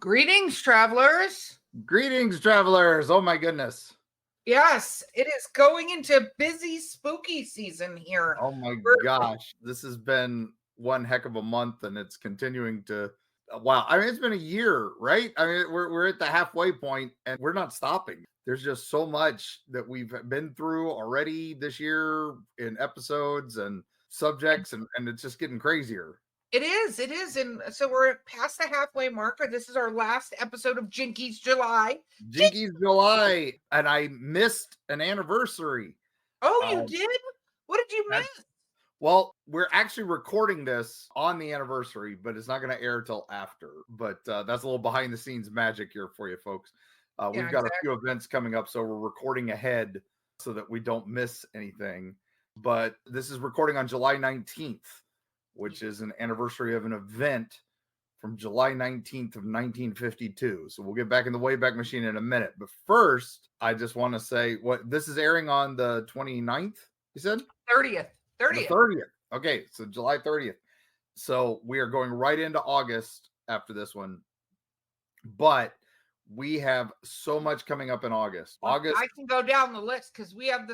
Greetings, travelers. Greetings, travelers. Oh my goodness. Yes, it is going into busy, spooky season here. Oh my gosh. This has been one heck of a month and it's continuing to wow. I mean, it's been a year, right? I mean, we're at the halfway point and we're not stopping. There's just so much that we've been through already this year in episodes and subjects, and it's just getting crazier. It is. And so we're past the halfway marker. This is our last episode of Jinkies July. Jinkies July, and I missed an anniversary. Oh, you did? What did you miss? Well, we're actually recording this on the anniversary, but it's not going to air till after. But that's a little behind the scenes magic here for you folks. We've got a few events coming up, so we're recording ahead so that we don't miss anything. But this is recording on July 19th, which is an anniversary of an event from July 19th of 1952. So we'll get back in the Wayback Machine in a minute. But first, I just want to say what this is airing on the 29th, you said? 30th. The 30th. Okay, so July 30th. So we are going right into August after this one. But we have so much coming up in August. I can go down the list because we have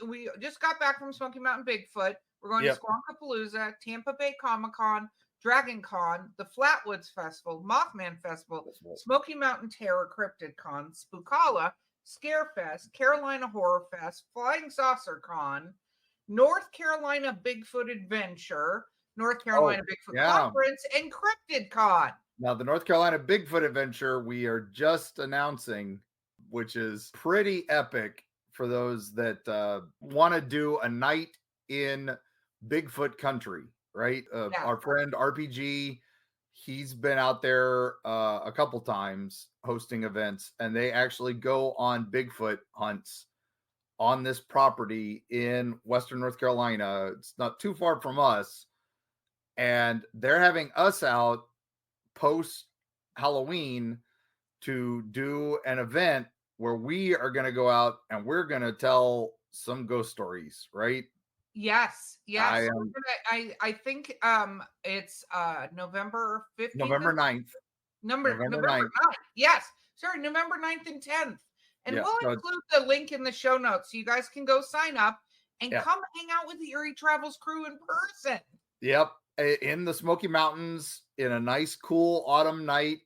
we just got back from Smoky Mountain Bigfoot. We're going to Squonkapalooza, Tampa Bay Comic-Con, Dragon Con, the Flatwoods Festival, Mothman Festival, Smoky Mountain Terror Cryptid Con, Spookala, Scarefest, Carolina Horror Fest, Flying Saucer Con, North Carolina Bigfoot Adventure, North Carolina Bigfoot Conference, and Cryptid Con. Now, the North Carolina Bigfoot Adventure we are just announcing, which is pretty epic for those that want to do a night in Bigfoot country, right? Our friend RPG, he's been out there a couple times hosting events, and they actually go on Bigfoot hunts on this property in Western North Carolina. It's not too far from us, and they're having us out post Halloween to do an event where we are going to go out and we're going to tell some ghost stories, right? Yes. I think it's November 15th. November 9th. November 9th. Yes. Sorry, November 9th and 10th. And we'll include the link in the show notes so you guys can go sign up and come hang out with the Eerie Travels crew in person. Yep. In the Smoky Mountains in a nice, cool autumn night.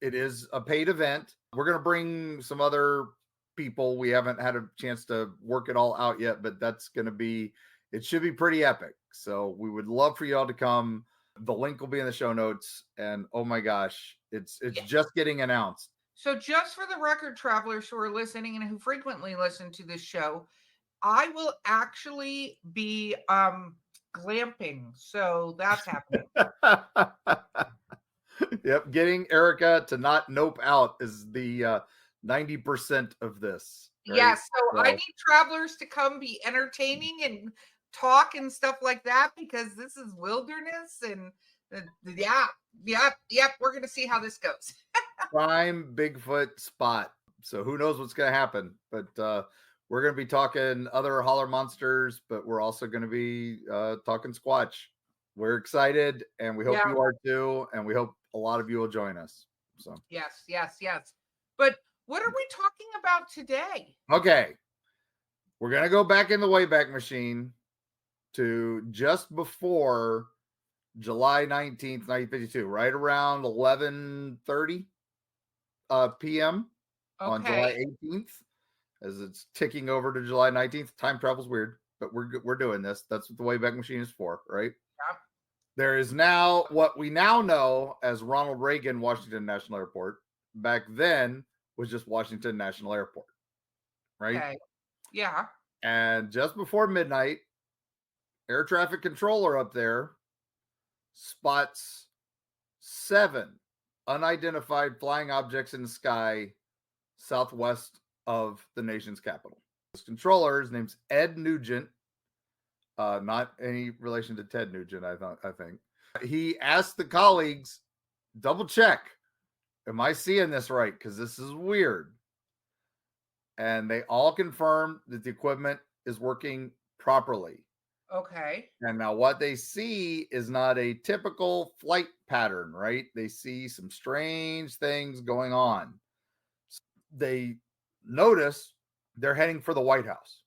It is a paid event. We're going to bring some other people. We haven't had a chance to work it all out yet, but that's going to be, it should be pretty epic. So we would love for y'all to come. The link will be in the show notes. And oh my gosh, it's just getting announced. So just for the record, travelers who are listening and who frequently listen to this show, I will actually be glamping. So that's happening. Yep. Getting Erika to not nope out is the 90% of this. Right? Yes. So I need travelers to come be entertaining and talk and stuff like that because this is wilderness and we're going to see how this goes. Prime Bigfoot spot. So who knows what's going to happen, but we're going to be talking other holler monsters, but we're also going to be talking Squatch. We're excited and we hope you are too. And we hope a lot of you will join us. So yes. But what are we talking about today? Okay. We're going to go back in the Wayback Machine to just before July 19th, 1952, right around 11:30 p.m. on July 18th, as it's ticking over to July 19th. Time travel's weird, but we're doing this. That's what the Wayback Machine is for, right? Yeah. There is now what we now know as Ronald Reagan Washington National Airport. Back then was just Washington National Airport, right? Okay. Yeah. And just before midnight, air traffic controller up there spots 7 unidentified flying objects in the sky southwest of the nation's capital. This controller, his name's Ed Nugent, not any relation to Ted Nugent, I think. He asked the colleagues, double check, am I seeing this right? Because this is weird. And they all confirmed that the equipment is working properly. Okay. And now what they see is not a typical flight pattern, right? They see some strange things going on. They notice they're heading for the White House,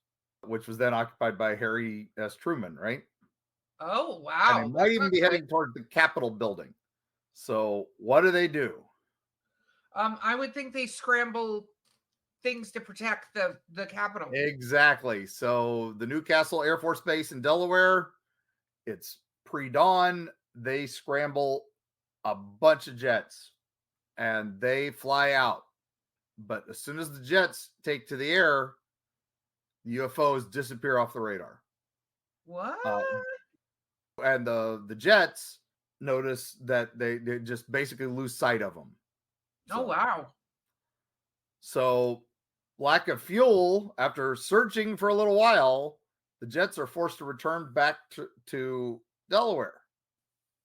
which was then occupied by Harry S. Truman, right? Oh, And they wow. might That's even not be good. heading toward the Capitol building. So what do? I would think they scramble things to protect the Capitol. Exactly. So the Newcastle Air Force Base in Delaware, it's pre-dawn. They scramble a bunch of jets and they fly out. But as soon as the jets take to the air, the UFOs disappear off the radar. What? And the jets notice that they just basically lose sight of them. Oh, wow. So lack of fuel, after searching for a little while, the jets are forced to return back to Delaware.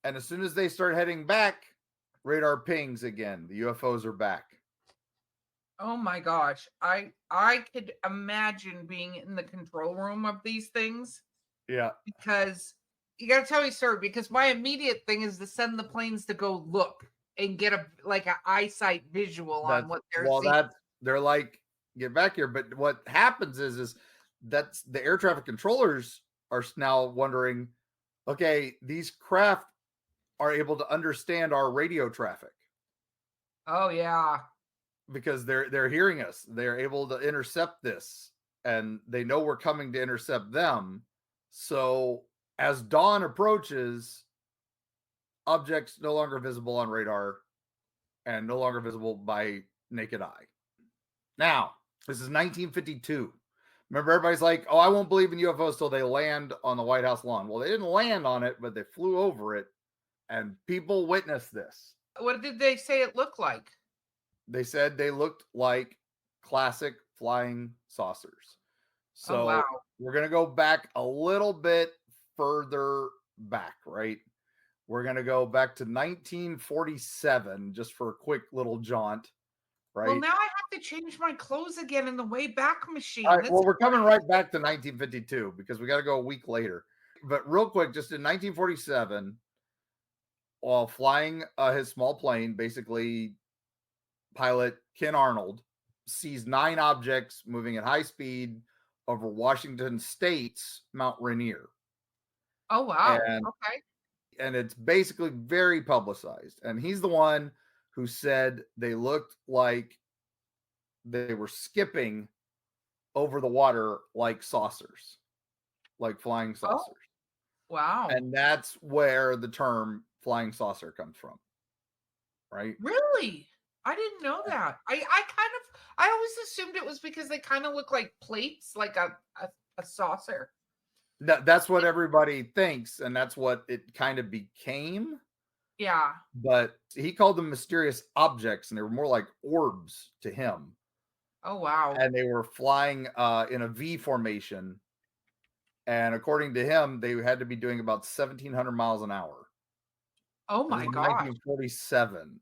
And as soon as they start heading back, radar pings again. The UFOs are back. Oh my gosh. I could imagine being in the control room of these things Yeah. because you got to tell me, sir, because my immediate thing is to send the planes to go look and get a like an eyesight visual on what they're seeing. They're like, get back here. But what happens is that's the air traffic controllers are now wondering, okay, these craft are able to understand our radio traffic. Oh yeah. Because they're hearing us. They're able to intercept this and they know we're coming to intercept them. So as dawn approaches, objects no longer visible on radar and no longer visible by naked eye. Now, this is 1952. Remember, everybody's like, oh, I won't believe in UFOs till they land on the White House lawn. Well, they didn't land on it, but they flew over it and people witnessed this. What did they say it looked like? They said they looked like classic flying saucers. So wow. we're going to go back a little bit further back, right? We're going to go back to 1947 just for a quick little jaunt, right? Well, now I have to change my clothes again in the Wayback machine. All right, well, we're coming right back to 1952 because we got to go a week later. But real quick, just in 1947, while flying his small plane, basically pilot Ken Arnold sees 9 objects moving at high speed over Washington State's Mount Rainier. Oh, wow. Okay. And it's basically very publicized. And he's the one who said they looked like they were skipping over the water like saucers, like flying saucers. Oh, wow. And that's where the term flying saucer comes from. Right? Really? I didn't know that. I always assumed it was because they kind of look like plates, like a saucer. That's what everybody thinks, and that's what it kind of became. Yeah. But he called them mysterious objects, and they were more like orbs to him. Oh, wow. And they were flying in a V formation. And according to him, they had to be doing about 1,700 miles an hour. Oh, my God. 1947.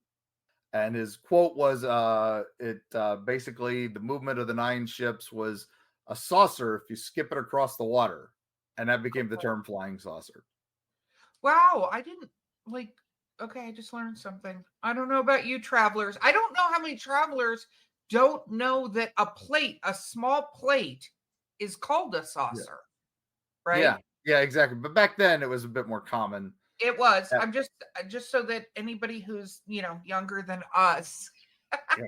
And his quote was, basically the movement of the 9 ships was a saucer if you skip it across the water. And that became the term flying saucer. Wow. I didn't okay, I just learned something. I don't know about you travelers. I don't know how many travelers don't know that a small plate is called a saucer. Yeah. Right? Yeah, exactly. But back then it was a bit more common. It was. Yeah. I'm just so that anybody who's, younger than us. Yeah.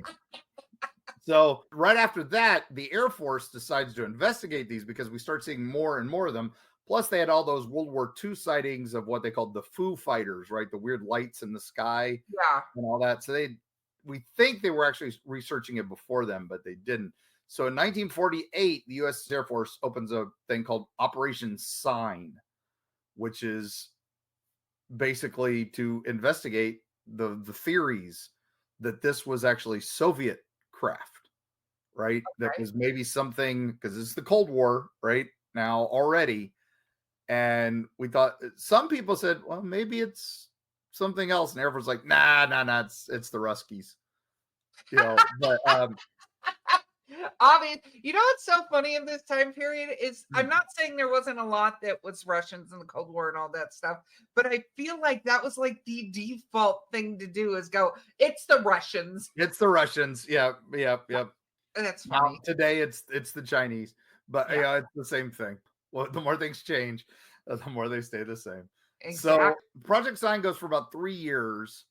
So right after that, the Air Force decides to investigate these because we start seeing more and more of them. Plus, they had all those World War II sightings of what they called the Foo Fighters, right? The weird lights in the sky, and all that. So we think they were actually researching it before them, but they didn't. So in 1948, the U.S. Air Force opens a thing called Operation Sign, which is basically to investigate the theories that this was actually Soviet craft, right? Okay. That was maybe something, because it's the Cold War right now already. And we thought, some people said, well, maybe it's something else. And Air Force was like, nah, it's the Ruskies. But You know what's so funny in this time period is I'm not saying there wasn't a lot that was Russians in the Cold War and all that stuff, but I feel like that was like the default thing to do is go, it's the Russians. It's the Russians. Yeah. That's Now, funny. today it's the Chinese, but Yeah. yeah, it's the same thing. Well, the more things change, the more they stay the same. So Exactly. Project Sign goes for about 3 years,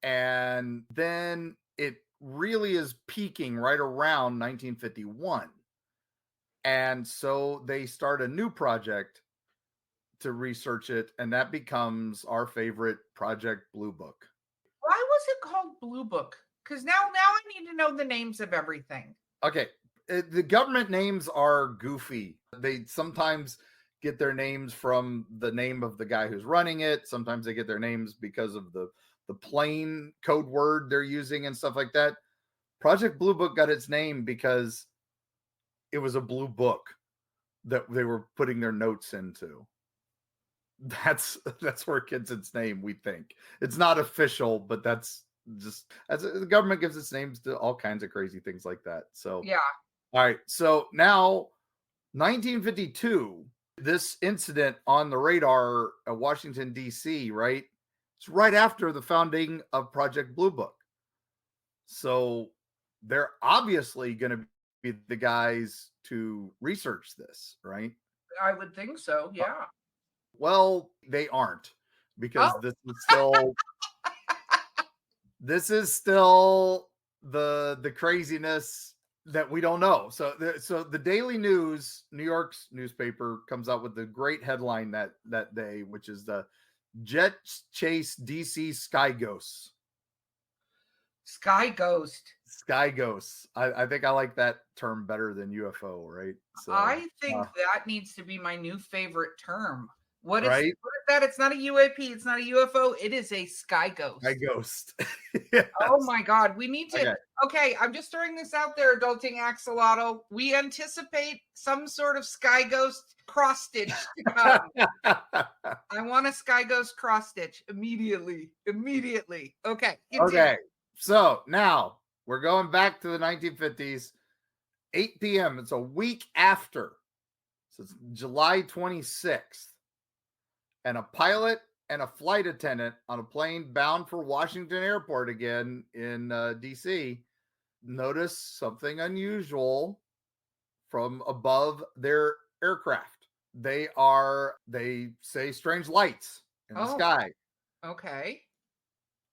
and then it really is peaking right around 1951. And so they start a new project to research it, and that becomes our favorite Project Blue Book. Why was it called Blue Book? Because now I need to know the names of everything. Okay, the government names are goofy. They sometimes get their names from the name of the guy who's running it. Sometimes they get their names because of the plain code word they're using and stuff like that. Project Blue Book got its name because it was a blue book that they were putting their notes into. That's where it gets its name. We think it's not official, but that's just as the government gives its names to all kinds of crazy things like that. So Yeah. all right, so now 1952, this incident on the radar at Washington D.C. Right, it's right after the founding of Project Blue Book. So they're obviously going to be the guys to research this, right? I would think so. Yeah. Well, they aren't, because Oh, this is still the craziness that we don't know. So the Daily News, New York's newspaper, comes out with the great headline that day, which is the Jets Chase DC Sky Ghosts. Sky Ghost. Sky Ghosts. I think I like that term better than UFO, right? So I think that needs to be my new favorite term. What is right? that? It's not a UAP. It's not a UFO. It is a Sky Ghost. Sky Ghost. Yes. Oh my God. We need to. Okay. Okay, I'm just throwing this out there, Adulting Axolotl. We anticipate some sort of Sky Ghost cross stitch to come. I want a Sky Ghost cross stitch immediately. Immediately. Okay. Okay. So now we're going back to the 1950s, 8 p.m. It's a week after. So it's July 26th. And a pilot and a flight attendant on a plane bound for Washington Airport again in D.C. notice something unusual from above their aircraft. They say strange lights in the sky. Okay.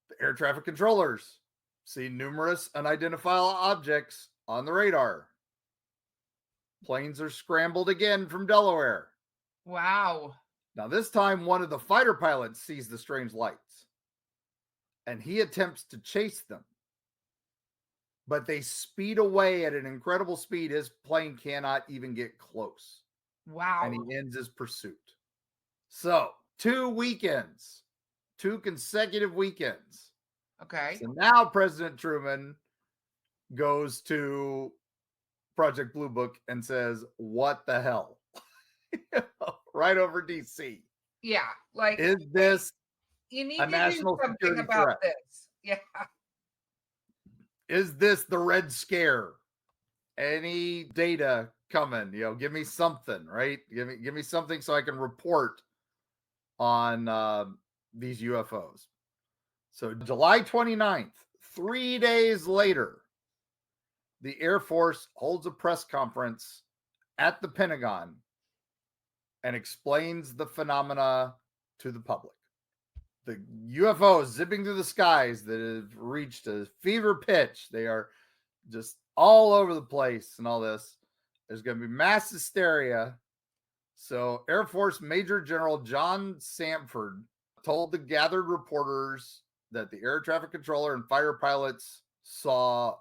The air traffic controllers see numerous unidentifiable objects on the radar. Planes are scrambled again from Delaware. Wow. Now, this time, one of the fighter pilots sees the strange lights, and he attempts to chase them. But they speed away at an incredible speed. His plane cannot even get close. Wow. And he ends his pursuit. So, 2 consecutive weekends. Okay. So now President Truman goes to Project Blue Book and says, what the hell? Right over DC. Yeah. Like, is this you need a to national do something security about threat? this. Yeah. Is this the Red Scare? Any data coming? Give me something, right? Give me something so I can report on these UFOs. So July 29th, 3 days later, the Air Force holds a press conference at the Pentagon and explains the phenomena to the public. The UFOs zipping through the skies that have reached a fever pitch. They are just all over the place and all this. There's going to be mass hysteria. So Air Force Major General John Sanford told the gathered reporters that the air traffic controller and fighter pilots saw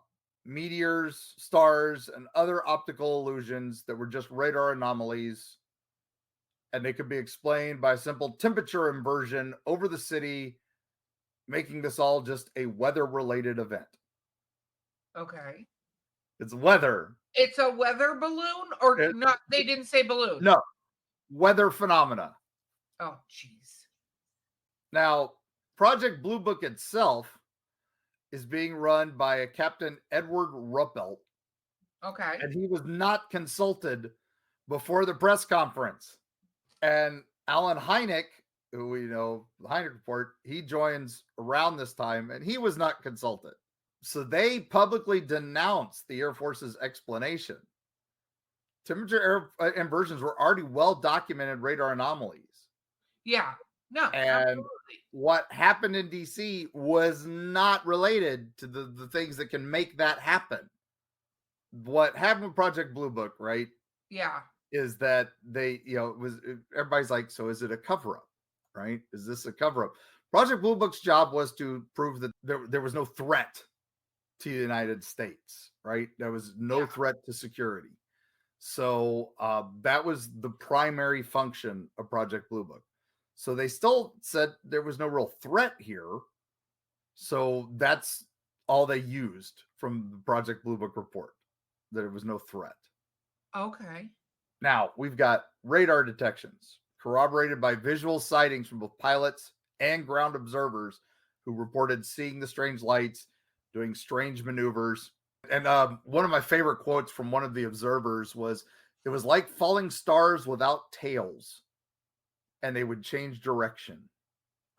meteors, stars, and other optical illusions that were just radar anomalies, and they could be explained by a simple temperature inversion over the city, making this all just a weather-related event. Okay. It's weather. It's a weather balloon, or not? They didn't say balloon. No, weather phenomena. Oh, jeez. Now, Project Blue Book itself is being run by a Captain Edward Ruppelt. Okay. And he was not consulted before the press conference. And Alan Hynek, who we know, the Hynek Report, he joins around this time, and he was not consulted. So they publicly denounced the Air Force's explanation. Temperature inversions were already well documented radar anomalies. Yeah. No, And absolutely. what happened in DC was not related to the things that can make that happen. What happened with Project Blue Book, right? Yeah. Is that they, everybody's like, so is it a cover up, right? Is this a cover up? Project Blue Book's job was to prove that there was no threat to the United States, right? There was no threat to security. So that was the primary function of Project Blue Book. So they still said there was no real threat here. So that's all they used from the Project Blue Book report, that there was no threat. Okay. Now, we've got radar detections corroborated by visual sightings from both pilots and ground observers who reported seeing the strange lights, doing strange maneuvers. And one of my favorite quotes from one of the observers was, "It was like falling stars without tails, and they would change direction."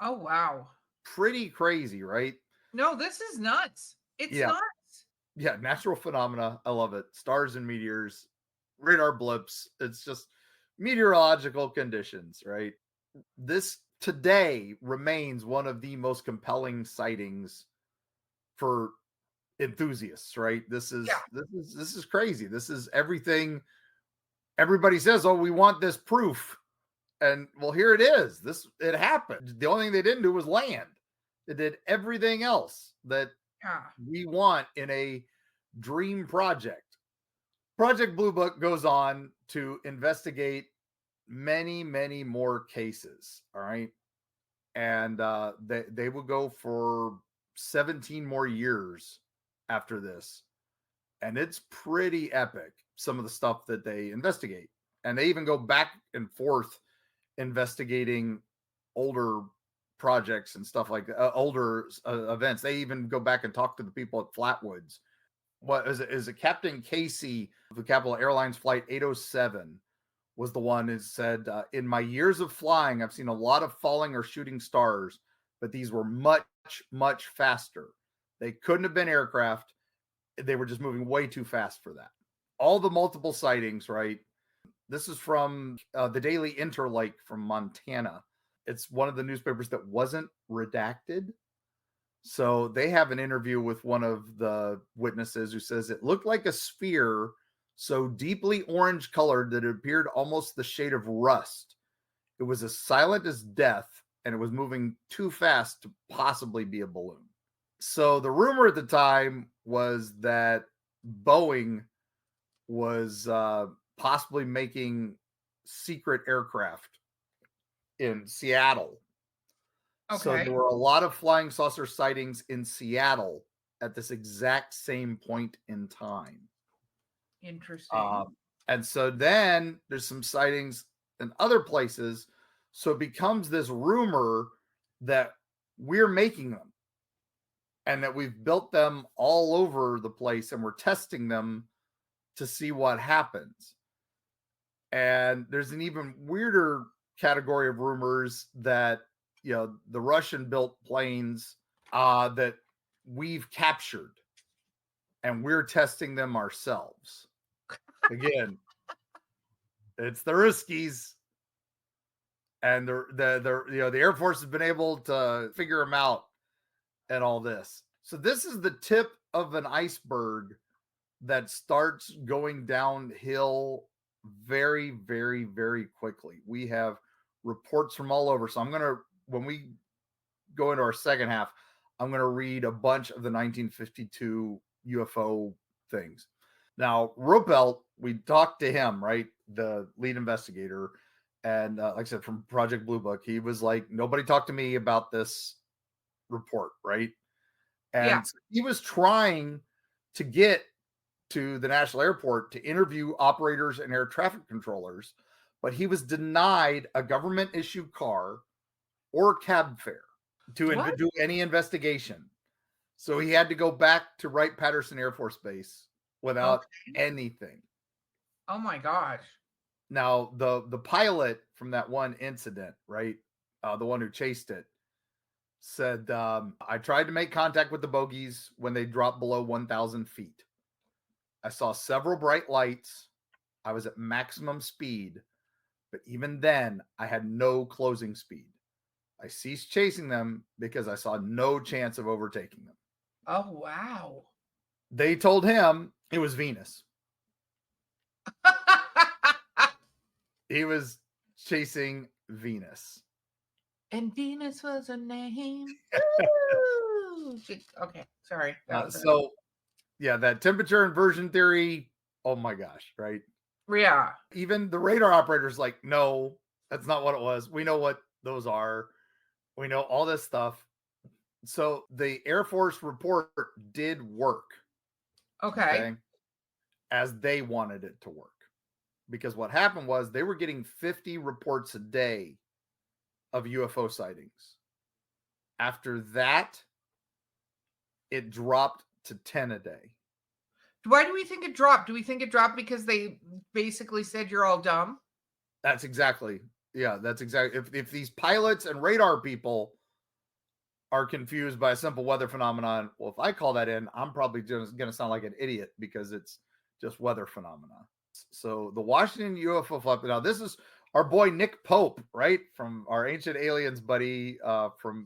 Oh, wow. Pretty crazy, right? No, this is nuts. It's nuts. Yeah, natural phenomena. I love it. Stars and meteors, radar blips. It's just meteorological conditions, right? This today remains one of the most compelling sightings for enthusiasts, right? This is crazy. This is everything. Everybody says, "Oh, we want this proof," and well, here it is. It happened. The only thing they didn't do was land. They did everything else that we want in a dream project. Project Blue Book goes on to investigate many, many more cases. All right. And they will go for 17 more years after this. And it's pretty epic, some of the stuff that they investigate. And they even go back and forth investigating older projects and stuff like older events. They even go back and talk to the people at Flatwoods. What is it? Captain Casey of the Capital Airlines Flight 807 was the one who said, "In my years of flying, I've seen a lot of falling or shooting stars, but these were much, much faster. They couldn't have been aircraft. They were just moving way too fast for that." All the multiple sightings, right? This is from the Daily Interlake from Montana. It's one of the newspapers that wasn't redacted. So they have an interview with one of the witnesses who says it looked like a sphere so deeply orange colored that it appeared almost the shade of rust. It was as silent as death, and it was moving too fast to possibly be a balloon. So the rumor at the time was that Boeing was possibly making secret aircraft in Seattle. Okay. So there were a lot of flying saucer sightings in Seattle at this exact same point in time. Interesting. And so then there's some sightings in other places. So it becomes this rumor that we're making them and that we've built them all over the place and we're testing them to see what happens. And there's an even weirder category of rumors that, the Russian built planes that we've captured and we're testing them ourselves. Again, it's the Ruskies, and the Air Force has been able to figure them out and all this. So this is the tip of an iceberg that starts going downhill very, very, very quickly. We have reports from all over. So when we go into our second half, I'm going to read a bunch of the 1952 UFO things. Now, Ruppelt, we talked to him, right? The lead investigator. And like I said, from Project Blue Book, he was like, nobody talked to me about this report, right? And he was trying to get to the National Airport to interview operators and air traffic controllers, but he was denied a government issued car or cab fare to do any investigation. So he had to go back to Wright-Patterson Air Force Base without anything. Oh my gosh. Now, the pilot from that one incident, right? The one who chased it, said, I tried to make contact with the bogies when they dropped below 1,000 feet. I saw several bright lights. I was at maximum speed, but even then, I had no closing speed. I ceased chasing them because I saw no chance of overtaking them. Oh, wow. They told him it was Venus. He was chasing Venus. And Venus was a name. Okay, sorry. So, yeah, that temperature inversion theory. Oh my gosh, right? Yeah. Even the radar operator's like, no, that's not what it was. We know what those are. We know all this stuff. So the Air Force report did work. Okay. As they wanted it to work. Because what happened was they were getting 50 reports a day of UFO sightings. After that, it dropped to 10 a day. Why do we think it dropped? Do we think it dropped because they basically said you're all dumb? That's exactly. If these pilots and radar people are confused by a simple weather phenomenon, well, if I call that in, I'm probably just going to sound like an idiot because it's just weather phenomena. So the Washington UFO flap. Now this is our boy Nick Pope, right, from our Ancient Aliens buddy.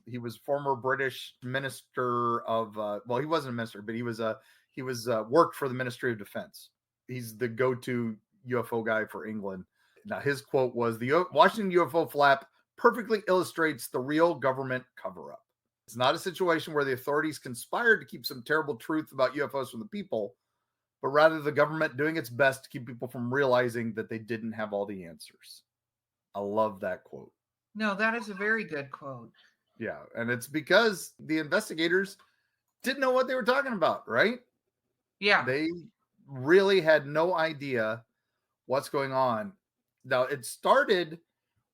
He was former British minister of. Well, he wasn't a minister, but he was worked for the Ministry of Defense. He's the go-to UFO guy for England. Now his quote was, "The Washington UFO flap perfectly illustrates the real government cover-up. It's not a situation where the authorities conspired to keep some terrible truth about UFOs from the people, but rather the government doing its best to keep people from realizing that they didn't have all the answers." I love that quote. No, that is a very good quote. Yeah, and it's because the investigators didn't know what they were talking about, right? Yeah. They really had no idea what's going on. Now, it started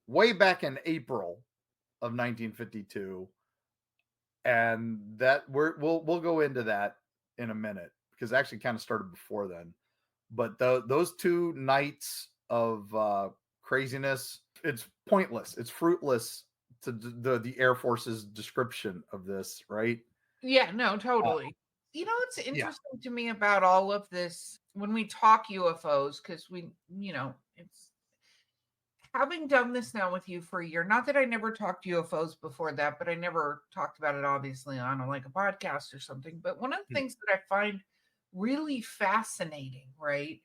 way back in April of 1952, and that we'll go into that in a minute because it actually kind of started before then. But those 2 nights of craziness, it's pointless. It's fruitless to the Air Force's description of this, right? Yeah, no, totally. What's interesting to me about all of this when we talk UFOs, because it's having done this now with you for a year, not that I never talked UFOs before that, but I never talked about it obviously on a podcast or something. But one of the things that I find really fascinating, right,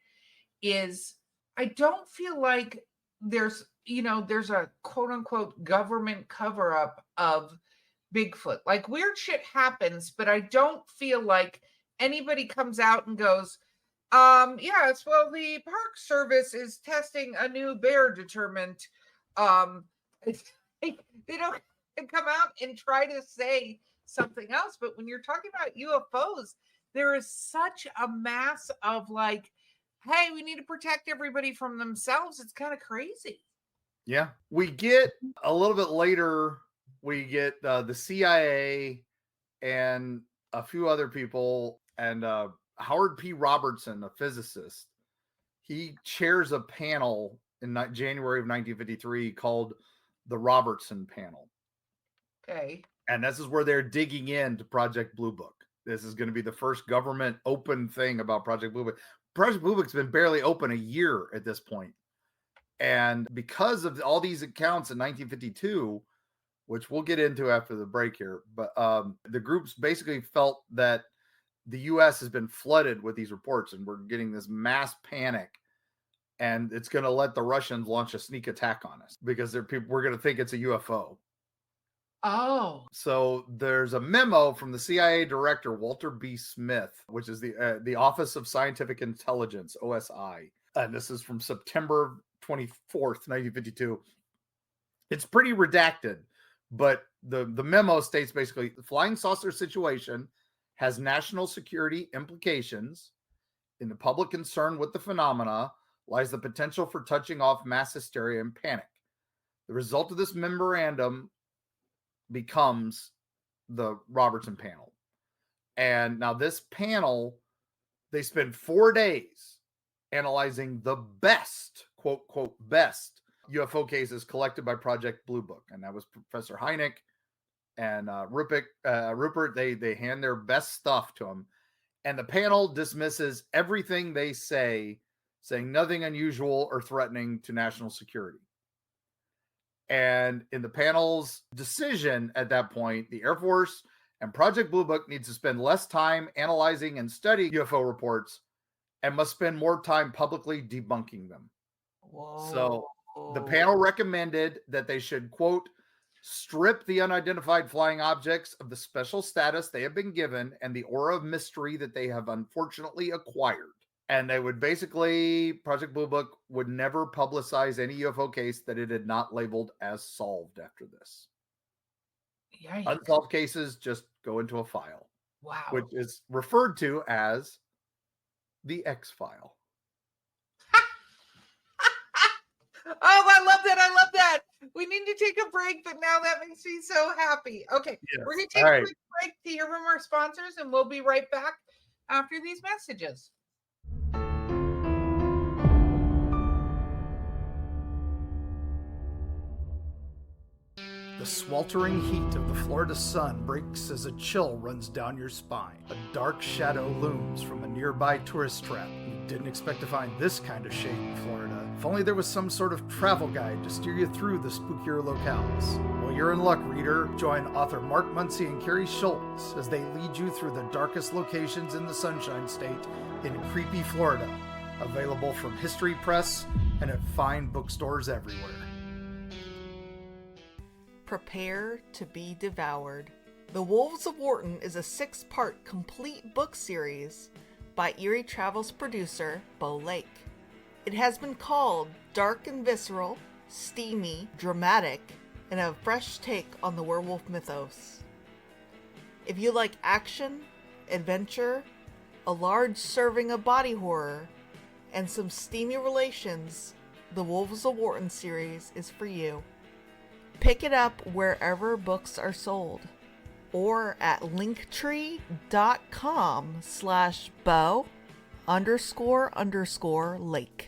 is I don't feel like there's a quote unquote government cover up of Bigfoot. Like weird shit happens, but I don't feel like anybody comes out and goes, yes, well, the Park Service is testing a new bear deterrent. They don't come out and try to say something else. But when you're talking about UFOs, there is such a mass of like, hey, we need to protect everybody from themselves. It's kind of crazy. Yeah. We get a little bit later, we get the CIA and a few other people, and Howard P. Robertson, a physicist, he chairs a panel in January of 1953 called the Robertson Panel. Okay. And this is where they're digging into Project Blue Book. This is going to be the first government open thing about Project Blue Book. Project Blue Book's been barely open a year at this point. And because of all these accounts in 1952, which we'll get into after the break here, but the groups basically felt that the U.S. has been flooded with these reports and we're getting this mass panic, and it's going to let the Russians launch a sneak attack on us because we're going to think it's a UFO. Oh. So there's a memo from the CIA director, Walter B. Smith, which is the Office of Scientific Intelligence, OSI. And this is from September 24th, 1952. It's pretty redacted, but the memo states basically the flying saucer situation has national security implications. In the public concern with the phenomena lies the potential for touching off mass hysteria and panic. The result of this memorandum becomes the Robertson Panel. And now this panel They spend 4 days analyzing the best, quote, quote, best UFO cases collected by Project Blue Book. And that was Professor Hynek and Rupert. They hand their best stuff to him. And the panel dismisses everything they say, saying nothing unusual or threatening to national security. And in the panel's decision at that point, the Air Force and Project Blue Book needs to spend less time analyzing and studying UFO reports and must spend more time publicly debunking them. Whoa. So the panel recommended that they should, quote, strip the unidentified flying objects of the special status they have been given and the aura of mystery that they have unfortunately acquired. And they would basically, Project Blue Book would never publicize any UFO case that it had not labeled as solved after this. Yikes. Unsolved cases just go into a file. Wow. Which is referred to as the X file. Oh, I love that. I love that. We need to take a break, but now that makes me so happy. Okay, yes. We're going to take a quick break to hear from our sponsors, and we'll be right back after these messages. The sweltering heat of the Florida sun breaks as a chill runs down your spine. A dark shadow looms from a nearby tourist trap. You didn't expect to find this kind of shade in Florida. If only there was some sort of travel guide to steer you through the spookier locales. Well, you're in luck, reader. Join author Mark Muncy and Carrie Schultz as they lead you through the darkest locations in the Sunshine State in creepy Florida. Available from History Press and at fine bookstores everywhere. Prepare to be devoured. The Wolves of Wharton is a 6-part complete book series by Eerie Travel's producer, Beau Lake. It has been called dark and visceral, steamy, dramatic, and a fresh take on the werewolf mythos. If you like action, adventure, a large serving of body horror, and some steamy relations, the Wolves of Wharton series is for you. Pick it up wherever books are sold or at linktree.com/Beau__Lake.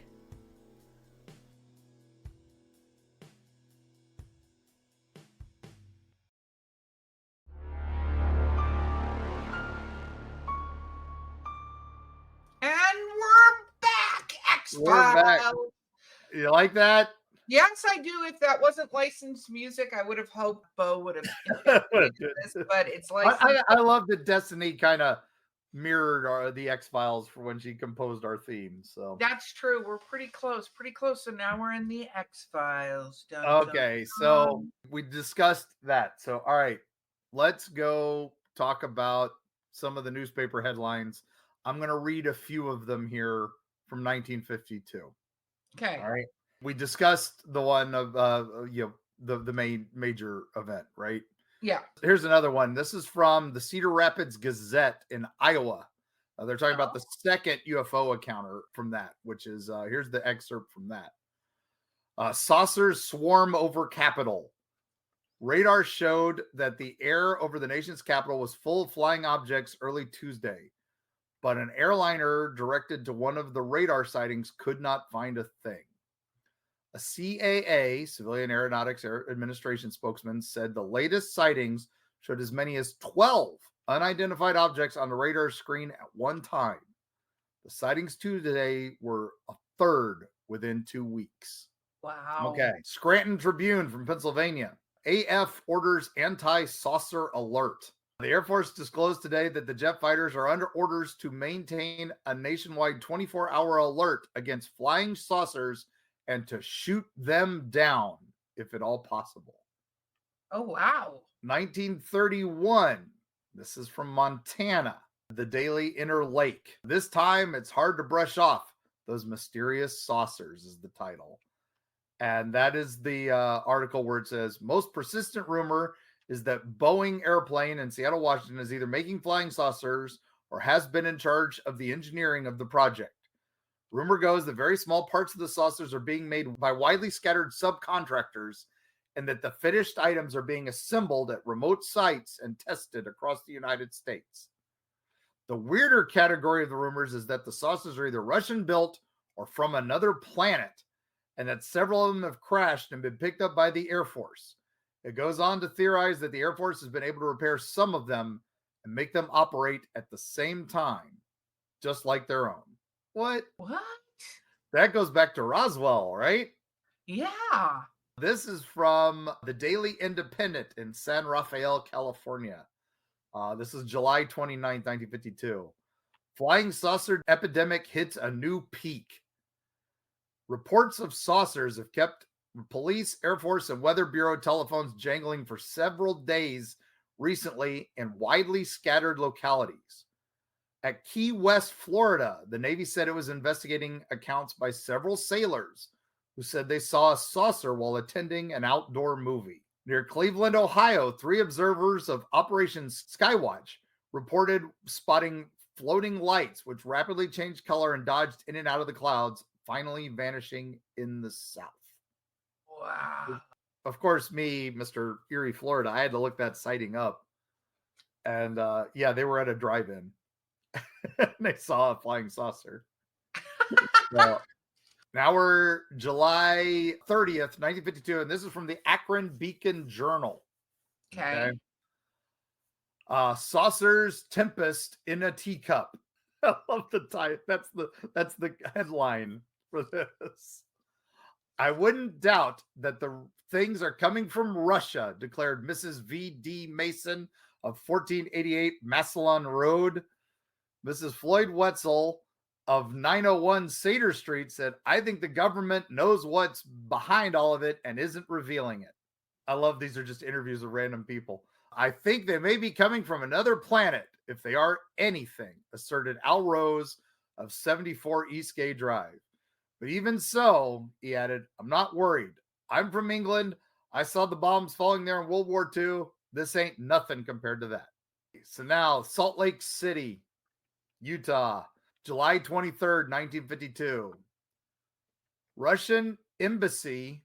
And we're back, X-Files. We're back. You like that? Yes, I do. If that wasn't licensed music, I would have hoped Beau would have this, but it's licensed. I love that Destiny kind of mirrored the X-Files for when she composed our theme. So that's true. We're pretty close. So now we're in the X-Files. Okay, so we discussed that. So all right, let's go talk about some of the newspaper headlines. I'm going to read a few of them here from 1952. Okay. All right. We discussed the one of the main major event, right? Yeah. Here's another one. This is from the Cedar Rapids Gazette in Iowa. They're talking about the second UFO encounter from that, which is here's the excerpt from that. Saucers swarm over Capitol. Radar showed that the air over the nation's capital was full of flying objects early Tuesday, but an airliner directed to one of the radar sightings could not find a thing. A CAA, Civilian Aeronautics Administration spokesman, said the latest sightings showed as many as 12 unidentified objects on the radar screen at one time. The sightings today were a third within 2 weeks. Wow. Okay. Scranton Tribune from Pennsylvania. AF orders anti-saucer alert. The Air Force disclosed today that the jet fighters are under orders to maintain a nationwide 24-hour alert against flying saucers and to shoot them down if at all possible. Oh, wow. 1931. This is from Montana. The Daily Inner Lake. This time it's hard to brush off those mysterious saucers is the title. And that is the article where it says, most persistent rumor is that Boeing airplane in Seattle, Washington is either making flying saucers or has been in charge of the engineering of the project. Rumor goes that very small parts of the saucers are being made by widely scattered subcontractors and that the finished items are being assembled at remote sites and tested across the United States. The weirder category of the rumors is that the saucers are either Russian built or from another planet, and that several of them have crashed and been picked up by the Air Force. It goes on to theorize that the Air Force has been able to repair some of them and make them operate at the same time, just like their own. What? That goes back to Roswell, right? Yeah. This is from the Daily Independent in San Rafael, California. This is July 29th, 1952. Flying saucer epidemic hits a new peak. Reports of saucers have kept police, Air Force, and Weather Bureau telephones jangling for several days recently in widely scattered localities. At Key West, Florida, the Navy said it was investigating accounts by several sailors who said they saw a saucer while attending an outdoor movie. Near Cleveland, Ohio, 3 observers of Operation Skywatch reported spotting floating lights which rapidly changed color and dodged in and out of the clouds, finally vanishing in the south. Wow. Of course, me, Mr. Eerie, Florida, I had to look that sighting up. And yeah, they were at a drive-in. They saw a flying saucer. So, now we're July 30th, 1952, and this is from the Akron Beacon Journal. Okay. Saucers Tempest in a Teacup. I love the title. That's the headline for this. I wouldn't doubt that the things are coming from Russia, declared Mrs. V.D. Mason of 1488 Massillon Road. Mrs. Floyd Wetzel of 901 Sater Street said, I think the government knows what's behind all of it and isn't revealing it. I love these are just interviews with random people. I think they may be coming from another planet if they are anything, asserted Al Rose of 74 Eastgate Drive. But even so, he added, I'm not worried. I'm from England. I saw the bombs falling there in World War II. This ain't nothing compared to that. So now, Salt Lake City, Utah, July 23rd, 1952. Russian embassy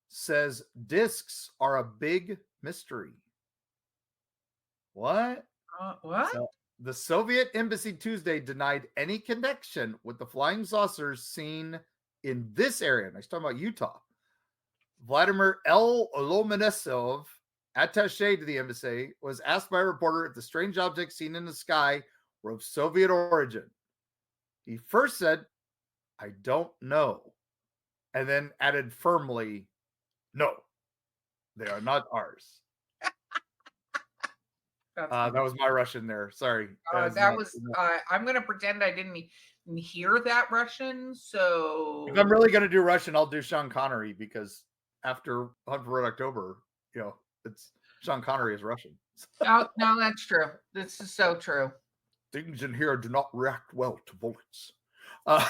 says discs are a big mystery. What? What? So, the Soviet embassy Tuesday denied any connection with the flying saucers seen in this area. And I was talking about Utah. Vladimir L. Lomonosov, attaché to the embassy, was asked by a reporter if the strange objects seen in the sky were of Soviet origin. He first said, I don't know. And then added firmly, no, they are not ours. That was my Russian there. Sorry. I'm going to pretend I didn't even hear that Russian. So if I'm really going to do Russian, I'll do Sean Connery because after Hunt for Red October, it's Sean Connery is Russian. No, that's true. This is so true. Things in here do not react well to bullets. All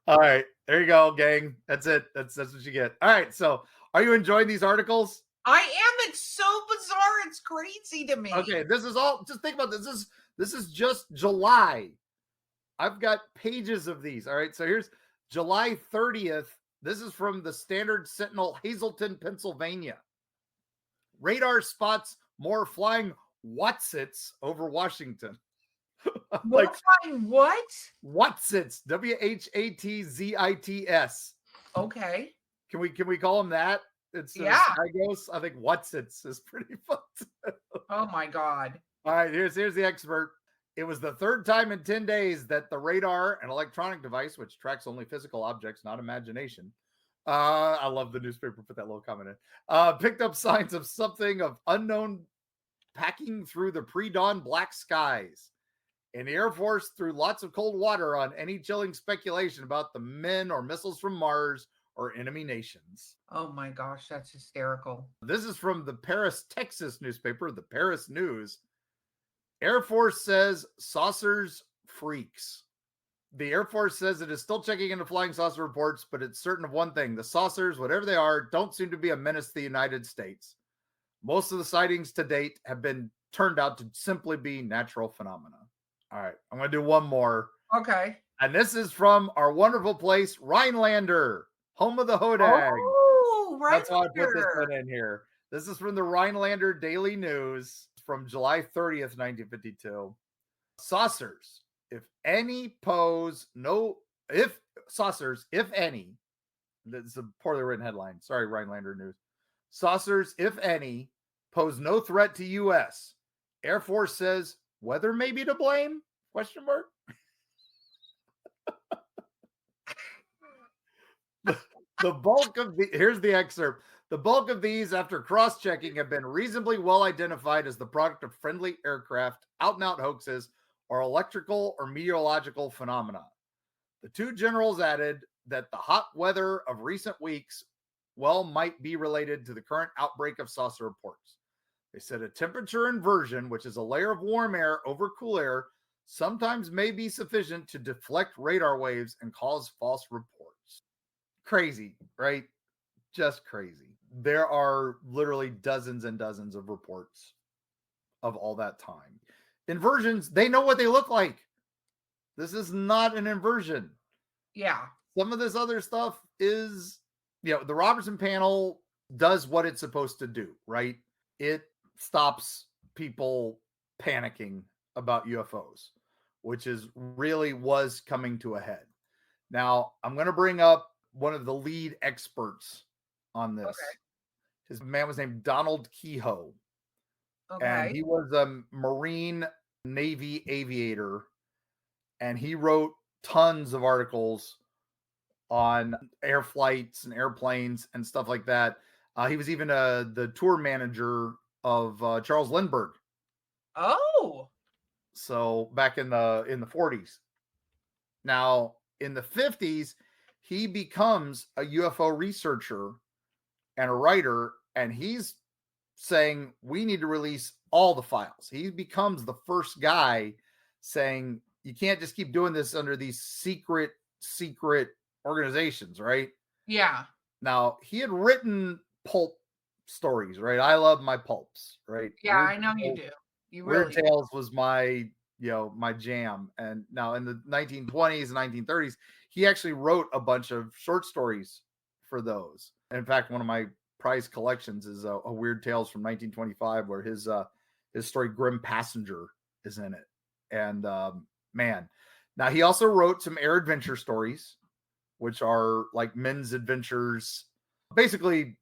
right. There you go, gang. That's it. That's what you get. All right. So, are you enjoying these articles? I am. It's so bizarre. It's crazy to me. Okay, this is all. Just think about this. This is just July. I've got pages of these. All right. So here's July 30th. This is from the Standard Sentinel, Hazleton, Pennsylvania. Radar spots more flying Watsits over Washington. Flying what? Watsits. Whatzits. Okay. Can we call them that? It's Skyghosts. I think Watsits is pretty fun. Oh my God. All right, here's the expert. It was the third time in 10 days that the radar, an electronic device which tracks only physical objects, not imagination. I love the newspaper, put that little comment in. Picked up signs of something of unknown packing through the pre-dawn black skies. And the Air Force threw lots of cold water on any chilling speculation about the men or missiles from Mars or enemy nations. Oh my gosh, that's hysterical. This is from the Paris, Texas newspaper, the Paris News. Air Force says saucers freaks. The Air Force says it is still checking into flying saucer reports, but it's certain of one thing. The saucers, whatever they are, don't seem to be a menace to the United States. Most of the sightings to date have been turned out to simply be natural phenomena. All right, I'm going to do one more. Okay. And this is from our wonderful place, Rhinelander, home of the Hodag. Oh, right. That's why I put this one in here. This is from the Rhinelander Daily News from July 30th, 1952. Saucers, if any, pose no, if saucers, if any, that's a poorly written headline. Sorry, Rhinelander News. Saucers, if any, pose no threat to U.S. Air Force says weather may be to blame? Question mark. The bulk of here's the excerpt. The bulk of these, after cross-checking, have been reasonably well identified as the product of friendly aircraft, out-and-out hoaxes, or electrical or meteorological phenomena. The two generals added that the hot weather of recent weeks might be related to the current outbreak of saucer reports. They said a temperature inversion, which is a layer of warm air over cool air, sometimes may be sufficient to deflect radar waves and cause false reports. Crazy, right? Just crazy. There are literally dozens and dozens of reports of all that time. Inversions, they know what they look like. This is not an inversion. Yeah. Some of this other stuff is, the Robertson panel does what it's supposed to do, right? It stops people panicking about UFOs, which was coming to a head. Now, I'm going to bring up one of the lead experts on this. Okay. His man was named Donald Kehoe. Okay. And he was a Marine Navy aviator. And he wrote tons of articles on air flights and airplanes and stuff like that. He was even the tour manager of Charles Lindbergh. Oh. So back in the 40s. Now, in the 50s, he becomes a UFO researcher and a writer, and he's saying we need to release all the files. He becomes the first guy saying you can't just keep doing this under these secret organizations, right? Yeah. Now, he had written pulp stories, right? I love my pulps, right? Yeah, I know you do. You really Weird Tales was my jam. And now in the 1920s and 1930s, he actually wrote a bunch of short stories for those. In fact, one of my prized collections is a Weird Tales from 1925 where his story Grim Passenger is in it. And man, now he also wrote some air adventure stories, which are like men's adventures, basically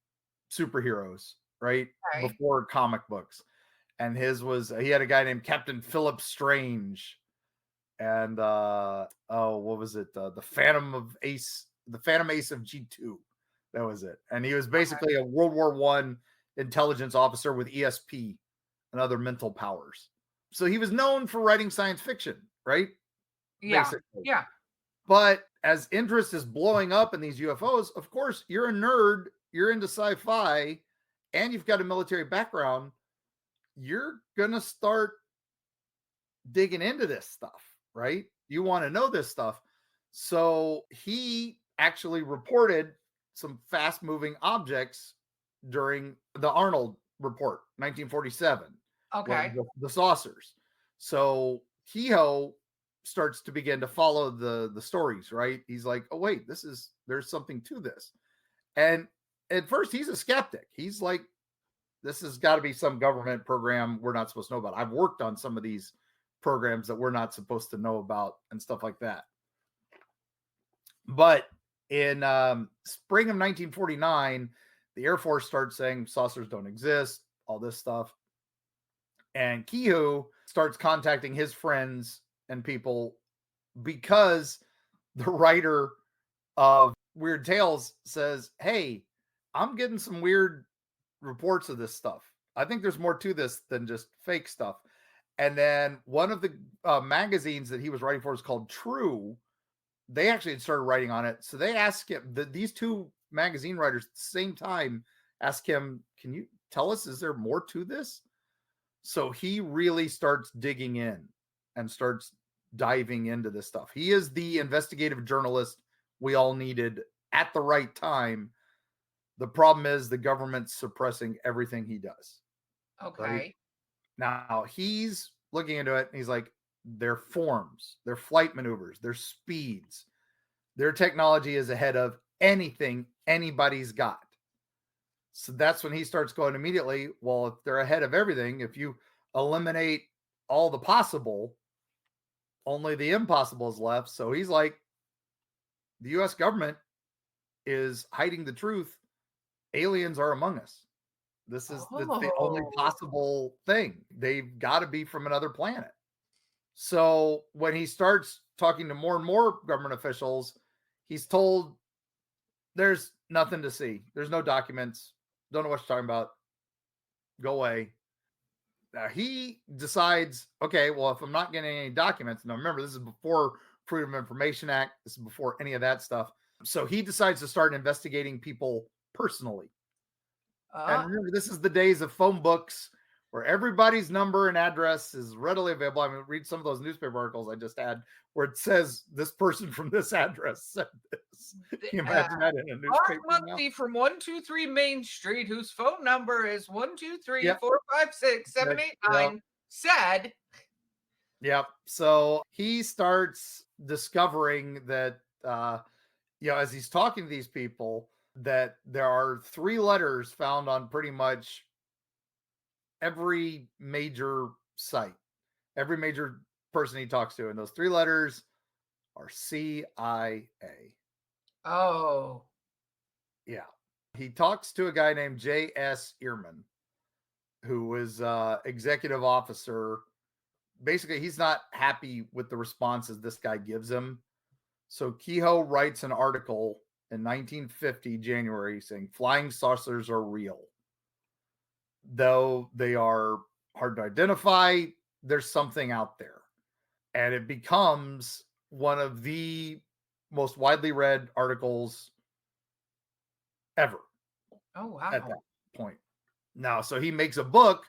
superheroes, right? Okay. Before comic books. And he had a guy named Captain Philip Strange. And what was it? The Phantom Ace of G2. That was it. And he was basically a World War I intelligence officer with ESP and other mental powers. So he was known for writing science fiction, right? Yeah. Basically. Yeah. But as interest is blowing up in these UFOs, of course, you're a nerd, you're into sci-fi, and you've got a military background, you're going to start digging into this stuff, right? You want to know this stuff. So he actually reported some fast-moving objects during the Arnold report, 1947. Okay. The saucers. So Kehoe starts to begin to follow the stories, right? He's like, oh, wait, there's something to this. And at first he's a skeptic. He's like, this has got to be some government program we're not supposed to know about. I've worked on some of these programs that we're not supposed to know about and stuff like that. But in spring of 1949, the Air Force starts saying saucers don't exist, all this stuff. And Kehoe starts contacting his friends and people because the writer of Weird Tales says, hey, I'm getting some weird reports of this stuff. I think there's more to this than just fake stuff. And then one of the magazines that he was writing for is called True. They actually had started writing on it. So they asked him, these two magazine writers at the same time asked him, can you tell us, is there more to this? So he really starts digging in and starts diving into this stuff. He is the investigative journalist we all needed at the right time. The problem is the government's suppressing everything he does. Okay. Right? Now he's looking into it and he's like, their forms, their flight maneuvers, their speeds, their technology is ahead of anything anybody's got. So that's when he starts going immediately, well, if they're ahead of everything, if you eliminate all the possible, only the impossible is left. So he's like, the US government is hiding the truth. Aliens are among us. This is the only possible thing. They've got to be from another planet. So when he starts talking to more and more government officials, he's told there's nothing to see. There's no documents. Don't know what you're talking about. Go away. Now he decides, okay, well, if I'm not getting any documents, now remember, this is before Freedom of Information Act. This is before any of that stuff. So he decides to start investigating people personally. And remember, this is the days of phone books where everybody's number and address is readily available. I mean, read some of those newspaper articles I just had where it says this person from this address said this. Can you imagine that in a newspaper? Muncy from 123 Main Street, whose phone number is 123-456-789, said. Yep. So he starts discovering that, as he's talking to these people, that there are 3 letters found on pretty much every major site, every major person he talks to. And those 3 letters are CIA. Oh. Yeah. He talks to a guy named J.S. Ehrman, who was executive officer. Basically, he's not happy with the responses this guy gives him. So Kehoe writes an article in 1950, January, saying flying saucers are real. Though they are hard to identify, there's something out there. And it becomes one of the most widely read articles ever. Oh, wow. At that point. Now, so he makes a book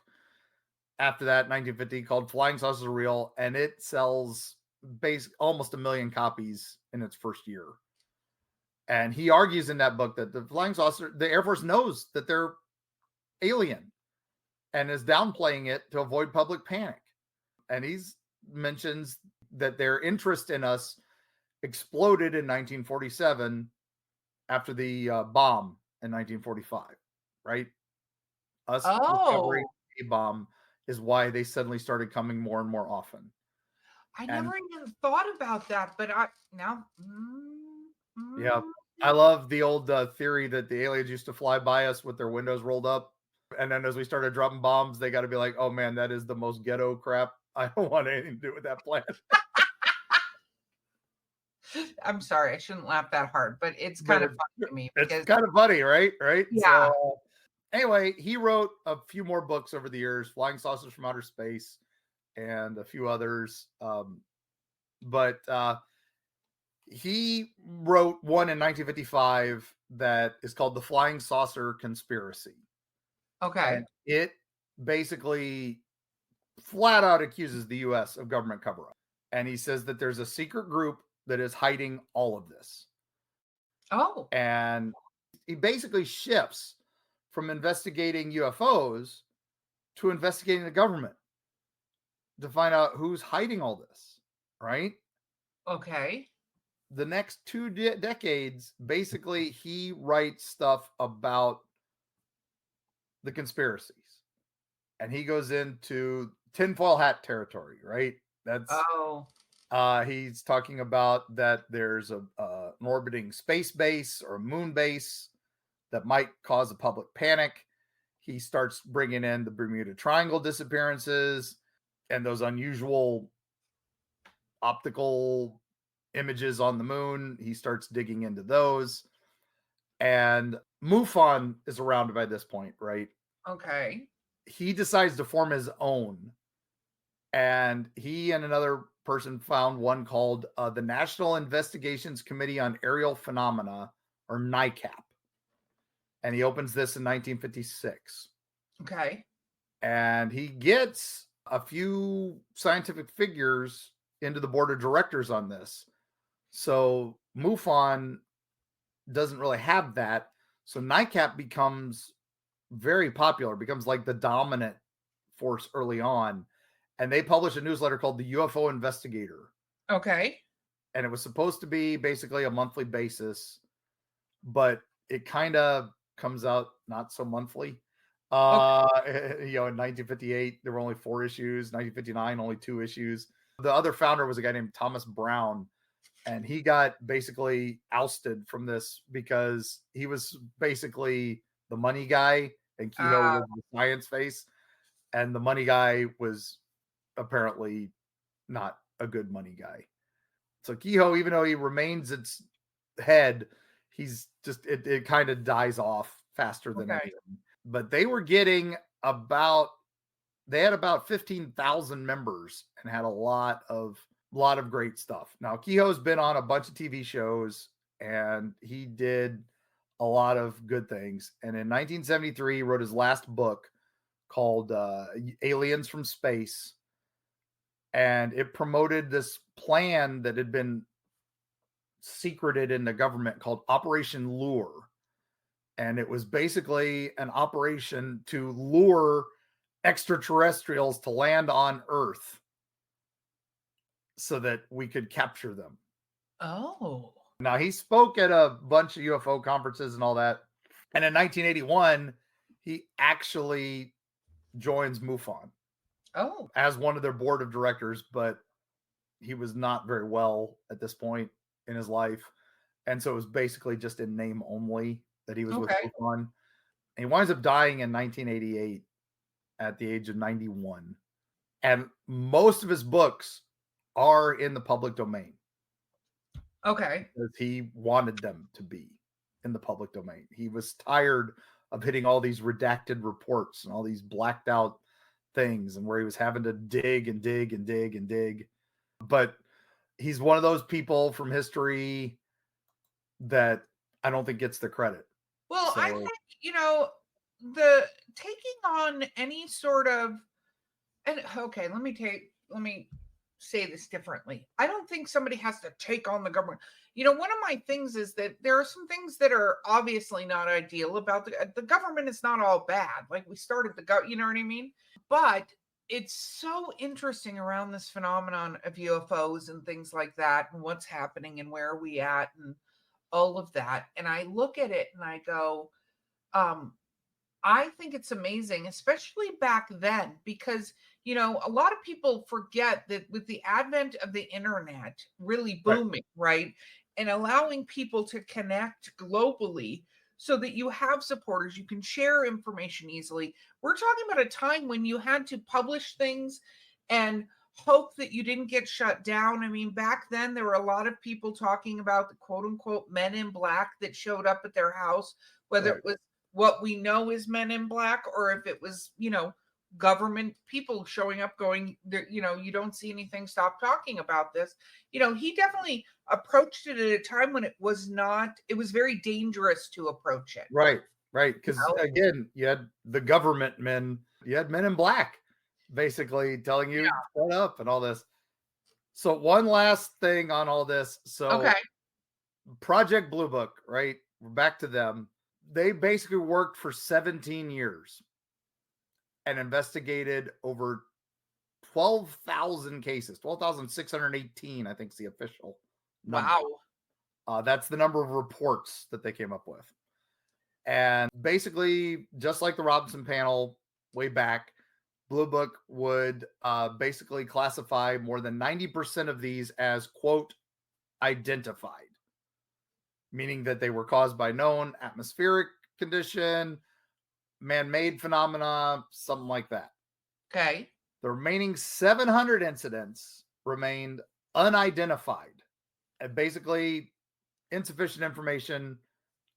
after that, 1950, called Flying Saucers Are Real, and it sells almost 1 million copies in its first year. And he argues in that book that the flying saucer, the Air Force knows that they're alien and is downplaying it to avoid public panic. And he mentions that their interest in us exploded in 1947 after the bomb in 1945, right? Us discovering a bomb is why they suddenly started coming more and more often. I never even thought about that, but Yeah, I love the old theory that the aliens used to fly by us with their windows rolled up. And then as we started dropping bombs, they got to be like, oh man, that is the most ghetto crap. I don't want anything to do with that planet. I'm sorry, I shouldn't laugh that hard, but it's kind of funny to me. It's kind of funny, right? Yeah. So, anyway, he wrote a few more books over the years, Flying Saucers from Outer Space and a few others. But he wrote one in 1955 that is called The Flying Saucer Conspiracy. Okay. And it basically flat out accuses the U.S. of government cover-up. And he says that there's a secret group that is hiding all of this. Oh. And he basically shifts from investigating UFOs to investigating the government to find out who's hiding all this, right? Okay. The next 2 decades, basically, he writes stuff about the conspiracies. And he goes into tinfoil hat territory, right? That's he's talking about that there's an orbiting space base or a moon base that might cause a public panic. He starts bringing in the Bermuda Triangle disappearances and those unusual optical images on the moon. He starts digging into those. And MUFON is around by this point, right? Okay. He decides to form his own. And he and another person found one called the National Investigations Committee on Aerial Phenomena, or NICAP. And he opens this in 1956. Okay. And he gets a few scientific figures into the board of directors on this. So MUFON doesn't really have that. So NICAP becomes very popular, becomes like the dominant force early on. And they publish a newsletter called the UFO Investigator. Okay. And it was supposed to be basically a monthly basis, but it kind of comes out not so monthly. In 1958, there were only 4 issues. 1959, only 2 issues. The other founder was a guy named Thomas Brown, and he got basically ousted from this because he was basically the money guy, and Kehoe was the science face, and the money guy was apparently not a good money guy. So Kehoe, even though he remains its head, he's just it kind of dies off faster than anything. But they were getting they had about 15,000 members and had a lot of great stuff. Now Kehoe's been on a bunch of TV shows and he did a lot of good things. And in 1973, he wrote his last book called Aliens from Space. And it promoted this plan that had been secreted in the government called Operation Lure. And it was basically an operation to lure extraterrestrials to land on Earth so that we could capture them. Oh. Now, he spoke at a bunch of UFO conferences and all that. And in 1981, he actually joins MUFON. Oh. As one of their board of directors, but he was not very well at this point in his life. And so it was basically just in name only that he was with MUFON. And he winds up dying in 1988 at the age of 91. And most of his books are in the public domain. Okay. Because he wanted them to be in the public domain. He was tired of hitting all these redacted reports and all these blacked out things, and where he was having to dig and dig and dig and dig. But he's one of those people from history that I don't think gets the credit. Well, I think, the taking on any sort of, and okay, let me say this differently. I don't think somebody has to take on the government. One of my things is that there are some things that are obviously not ideal about the government. Is not all bad. Like we started you know what I mean? But it's so interesting around this phenomenon of UFOs and things like that, and what's happening and where are we at and all of that. And I look at it and I go, I think it's amazing, especially back then, because, a lot of people forget that with the advent of the internet really booming, right? And allowing people to connect globally so that you have supporters, you can share information easily. We're talking about a time when you had to publish things and hope that you didn't get shut down. I mean, back then there were a lot of people talking about the quote unquote men in black that showed up at their house, whether it was what we know is men in black or if it was, government people showing up going, you don't see anything, stop talking about this. He definitely approached it at a time when it was very dangerous to approach it. Right. Because again, you had the government men, you had men in black basically telling you shut up and all this. So one last thing on all this. So Project Blue Book, right? We're back to them. They basically worked for 17 years and investigated over 12,000 cases, 12,618, I think is the official number. Wow. That's the number of reports that they came up with. And basically, just like the Robinson panel way back, Blue Book would basically classify more than 90% of these as, quote, identified, meaning that they were caused by known atmospheric condition, man-made phenomena, something like that. Okay. The remaining 700 incidents remained unidentified and basically insufficient information,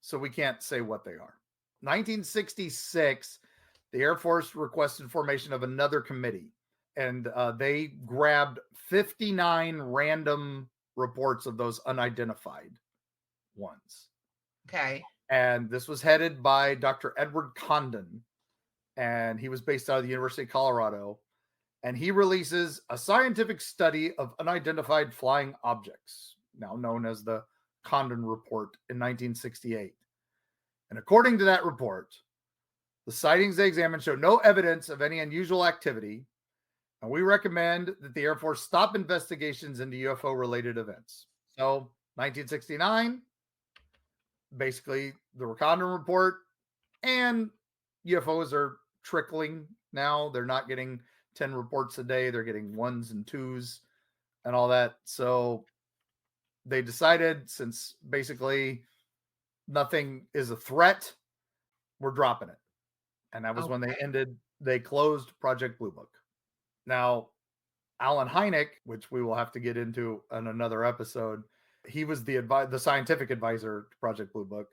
so we can't say what they are. 1966, the Air Force requested formation of another committee, and they grabbed 59 random reports of those unidentified ones. Okay. And this was headed by Dr. Edward Condon, and he was based out of the University of Colorado. And he releases a scientific study of unidentified flying objects, now known as the Condon Report, in 1968. And according to that report, the sightings they examined show no evidence of any unusual activity, and we recommend that the Air Force stop investigations into UFO-related events. So, 1969, basically the Condon Report, and UFOs are trickling now. They're not getting 10 reports a day. They're getting 1s and 2s and all that. So they decided, since basically nothing is a threat, we're dropping it. And that was when they closed Project Blue Book. Now, Alan Hynek, which we will have to get into in another episode, he was the scientific advisor to Project Blue Book.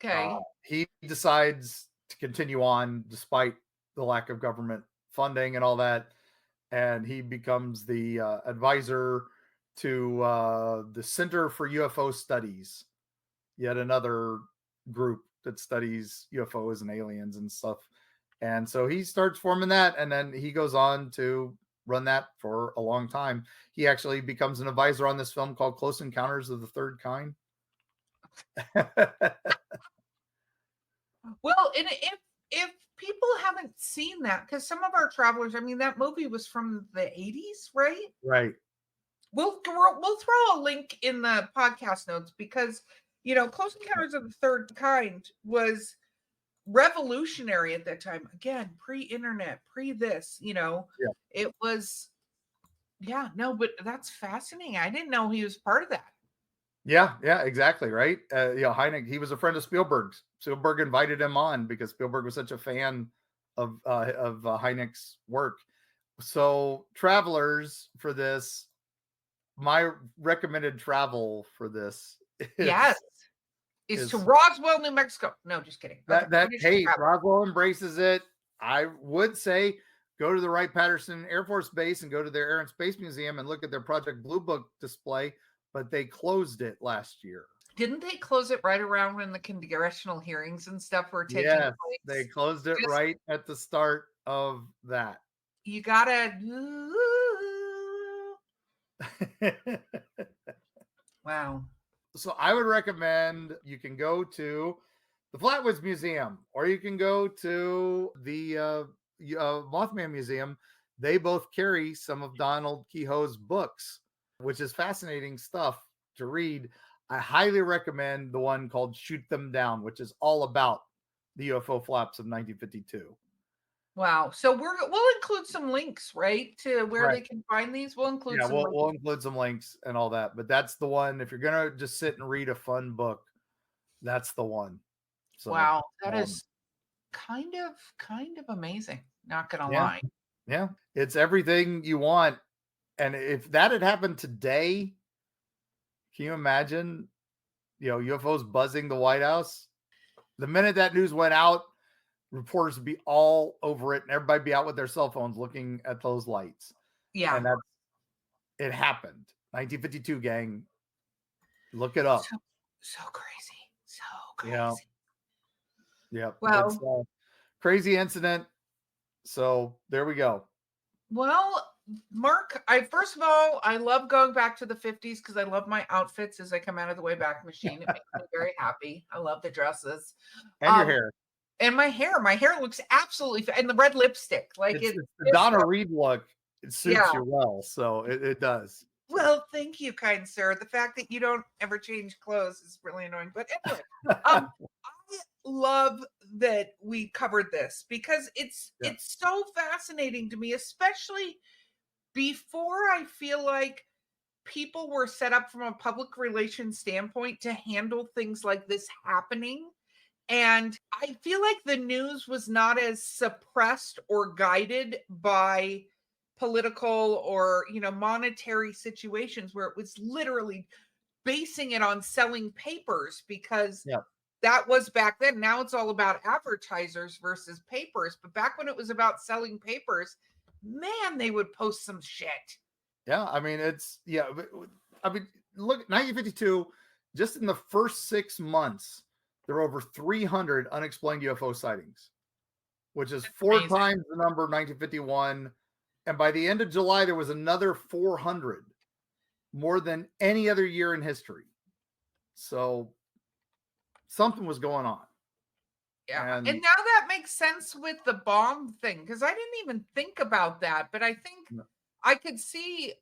Okay. He decides to continue on despite the lack of government funding and all that. And he becomes the advisor to the Center for UFO Studies, yet another group that studies UFOs and aliens and stuff. And so he starts forming that, and then he goes on to run that for a long time. He actually becomes an advisor on this film called Close Encounters of the Third Kind. Well, and if people haven't seen that, because some of our travelers, I mean, that movie was from the 80s, right? Right. We'll throw a link in the podcast notes, because, you know, Close Encounters of the Third Kind was revolutionary at that time. Again, pre-internet, pre-this, you know. Yeah. It was, but that's fascinating. I didn't know he was part of that. Yeah, exactly, right? Hynek, he was a friend of Spielberg's. Spielberg invited him on because Spielberg was such a fan of Hynek's work. So, travelers, for this, my recommended travel for this is to Roswell, New Mexico. No, just kidding. Roswell embraces it. I would say go to the Wright-Patterson Air Force Base and go to their Air and Space Museum and look at their Project Blue Book display, but they closed it last year. Didn't they close it right around when the congressional hearings and stuff were taking place? They closed it right at the start of that. You gotta... Wow. So I would recommend you can go to the Flatwoods Museum, or you can go to the Mothman Museum. They both carry some of Donald Kehoe's books, which is fascinating stuff to read. I highly recommend the one called Shoot Them Down, which is all about the UFO flaps of 1952. Wow. So we'll include some links, right, to where they can find these. We'll include we'll include some links and all that. But that's the one. If you're gonna just sit and read a fun book, that's the one. So, wow, that is kind of amazing. Not gonna lie. Yeah, it's everything you want. And if that had happened today, can you imagine, UFOs buzzing the White House? The minute that news went out, reporters would be all over it, and everybody be out with their cell phones looking at those lights. Yeah. And it happened. 1952, gang. Look it up. So crazy. So crazy. Yeah. Well, it's a crazy incident. So there we go. Well, Mark, first of all, I love going back to the 50s because I love my outfits as I come out of the Wayback Machine. It makes me very happy. I love the dresses. And your hair. And my hair looks absolutely, and the red lipstick. Like it's the Donna Reed look. It suits you well. So it does. Well, thank you, kind sir. The fact that you don't ever change clothes is really annoying. But anyway, I love that we covered this because it's so fascinating to me, especially before I feel like people were set up from a public relations standpoint to handle things like this happening. And I feel like the news was not as suppressed or guided by political or, monetary situations where it was literally basing it on selling papers because that was back then. Now it's all about advertisers versus papers. But back when it was about selling papers, man, they would post some shit. Yeah. I mean, look, 1952, just in the first 6 months, there were over 300 unexplained UFO sightings, which is four times the number of 1951. And by the end of July, there was another 400, more than any other year in history. So something was going on. Yeah. And now that makes sense with the bomb thing, because I didn't even think about that. But I think I could see,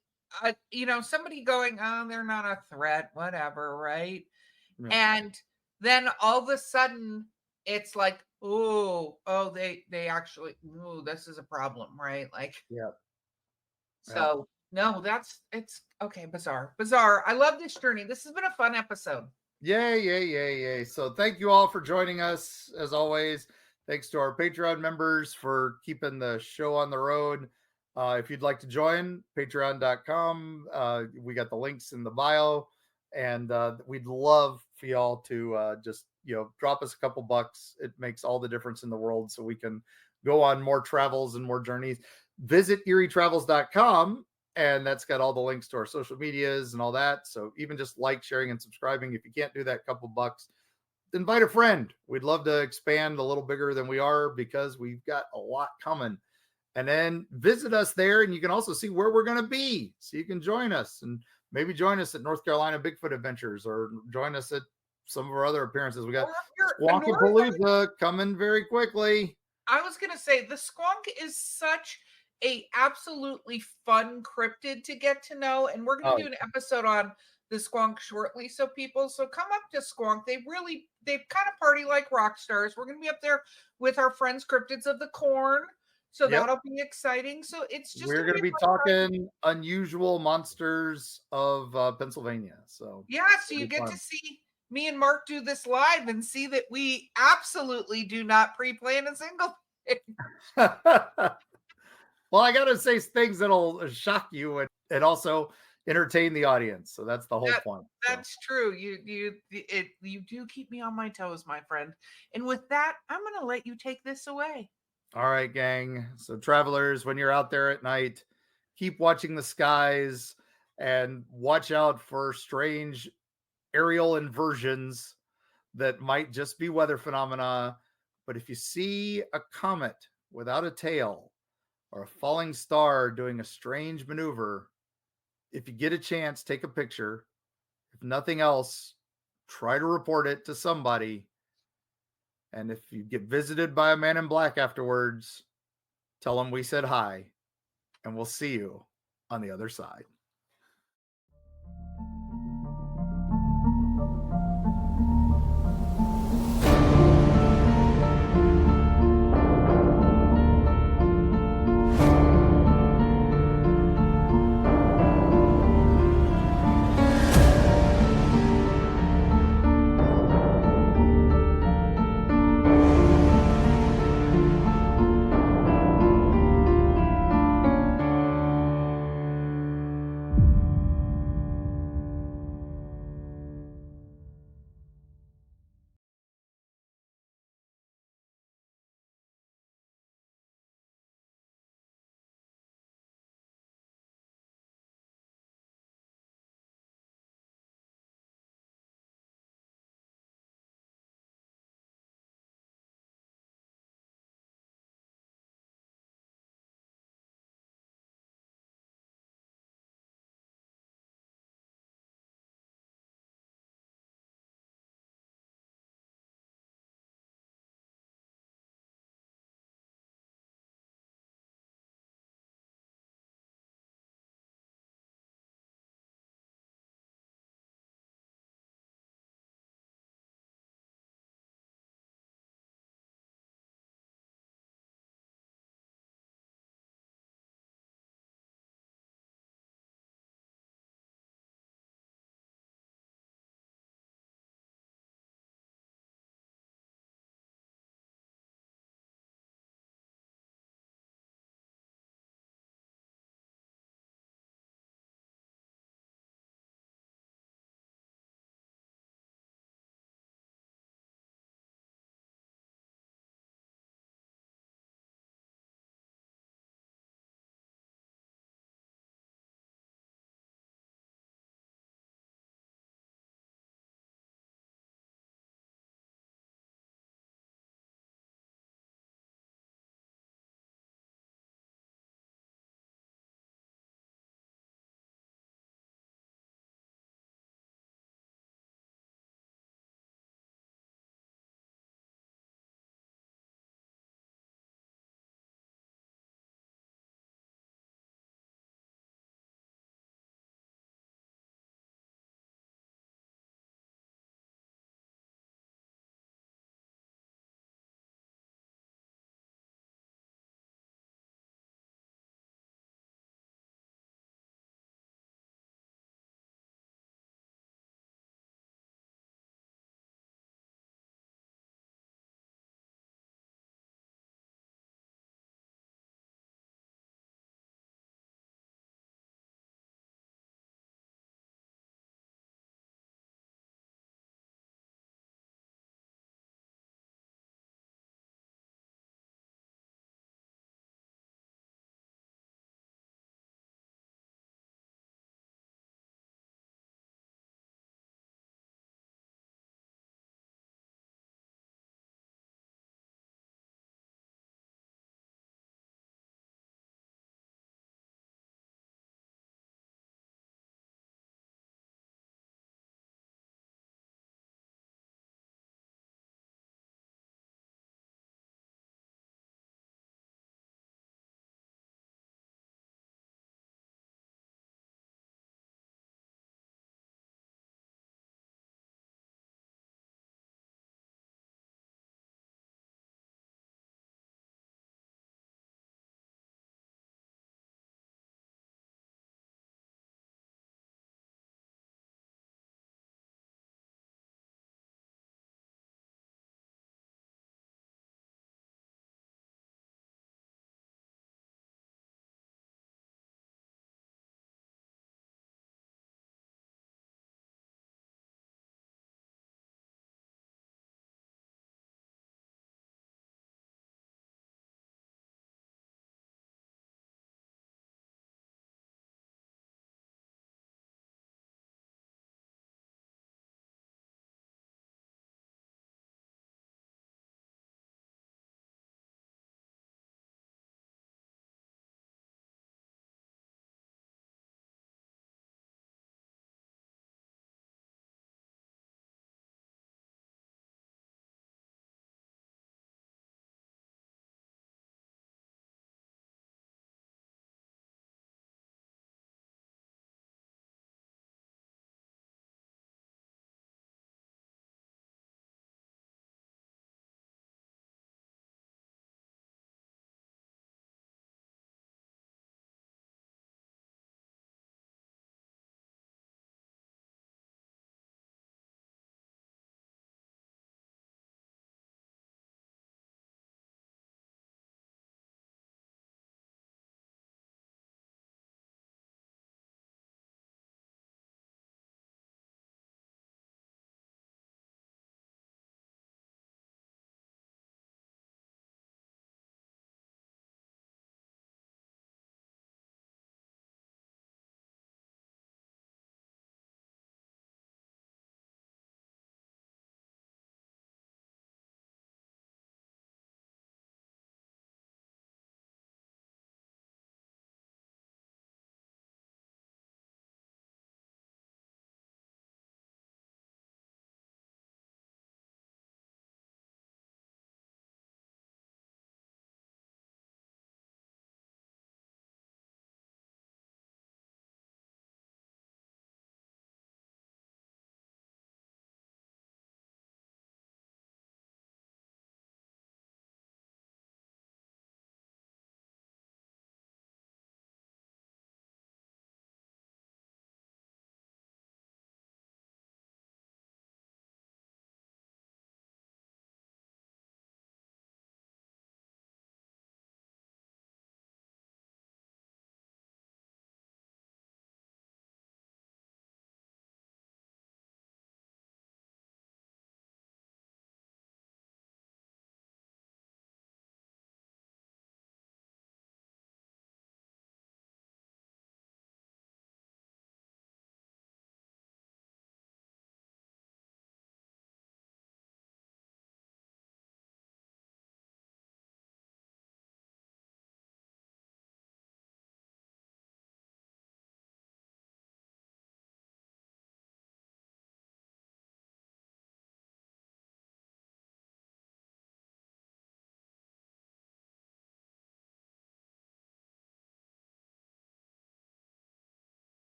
somebody going, oh, they're not a threat, whatever, right? Yeah. And then all of a sudden, it's like, Oh, they actually. Ooh, this is a problem, right? Like, Yeah. so no, it's okay. Bizarre. I love this journey. This has been a fun episode. Yay. So thank you all for joining us as always. Thanks to our Patreon members for keeping the show on the road. If you'd like to join, patreon.com. We got the links in the bio. And we'd love for y'all to just, drop us a couple bucks. It makes all the difference in the world so we can go on more travels and more journeys. Visit eerietravels.com, and that's got all the links to our social medias and all that. So even just like, sharing, and subscribing. If you can't do that, couple bucks, invite a friend. We'd love to expand a little bigger than we are because we've got a lot coming. And then visit us there, and you can also see where we're going to be. So you can join us, and maybe join us at North Carolina Bigfoot Adventures, or join us at some of our other appearances. We got Squonkapalooza coming very quickly. I was going to say, the Squonk is such a absolutely fun cryptid to get to know, and we're going to do an episode on the Squonk shortly. So come up to Squonk. They kind of party like rock stars. We're going to be up there with our friends Cryptids of the Corn. So that'll be exciting. So we're going to be talking unusual monsters of Pennsylvania. So so you get to see me and Mark do this live and see that we absolutely do not pre-plan a single thing. Well, I got to say things that'll shock you and also entertain the audience. So that's the whole point. That's true. You do keep me on my toes, my friend. And with that, I'm going to let you take this away. All right, gang. So travelers, when you're out there at night, keep watching the skies and watch out for strange aerial inversions that might just be weather phenomena. But if you see a comet without a tail or a falling star doing a strange maneuver, if you get a chance, take a picture. If nothing else, try to report it to somebody. And if you get visited by a man in black afterwards, tell them we said hi, and we'll see you on the other side.